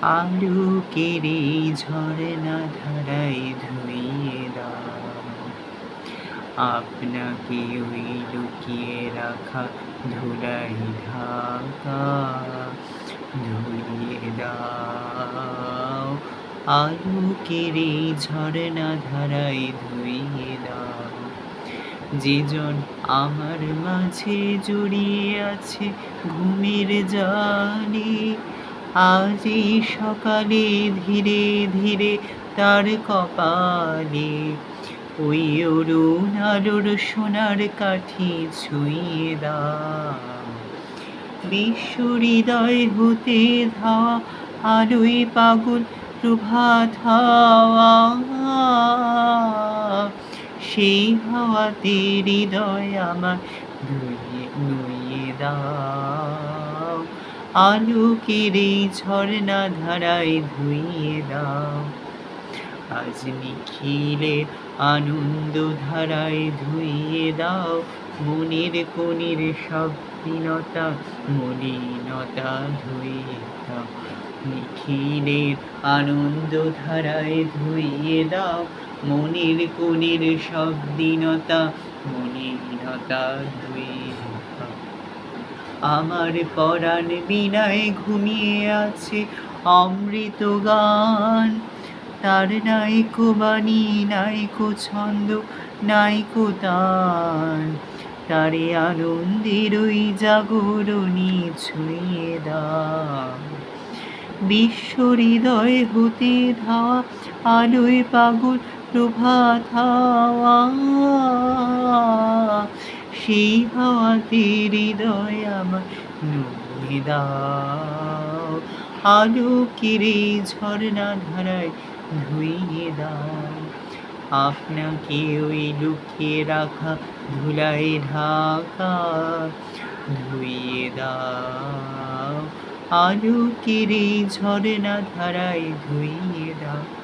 আলোকের এই ঝরনা ধারায় ধুইয়ে দাও আপনাকে ওই লুকিয়ে রাখা ধুলাই ঢাকা ধুইয়ে দাও আলোকের এই ঝরনা ধারায় ধুইয়ে দাও যেজন আমার মাঝে জড়িয়ে আছে ঘুমের জালে আজ এই সকালে ধীরে ধীরে তার কপালে ওই অরুণ আলোর সোনার কাঠি ছুঁয়ে দাও বিশ্ব হৃদয় হতে ধাওয়া আলোয় পাগল প্রভাত হাওয়া সেই হাওয়াতে হৃদয় আমার নুইয়ে দাও আলোকের এই ঝরনা ধারায় ধুইয়ে দাও আজ নিখিলের আনন্দ ধারায় ধুইয়ে দাও মনের কোণের সব দীনতা মলিনতা ধুইয়ে দাও নিখিলের আনন্দ ধারায় ধুইয়ে দাও মনের কোণের সব দীনতা মলিনতা ধুইয়ে দাও আমার পরাণ বিনায় ঘুমিয়ে আছে অমৃত গান তার নাইকো বাণী নাইকো ছন্দ নাইকো তান তারে আনন্দের ওই জাগরণী ছুঁয়ে দাও বিশ্ব হৃদয় হতে ধাওয়া আলোয় পাগল প্রভাত হাওয়া সেই হাওয়াতে হৃদয় আমার নুয়ে দাও আলোকের এই ঝরনা ধারায় ধুইয়ে দাও আপনাকে ওই লুকিয়ে রাখা ধুলায় ঢাকা ধুইয়ে দাও আলোকের এই ঝরনা ধারায় ধুইয়ে দাও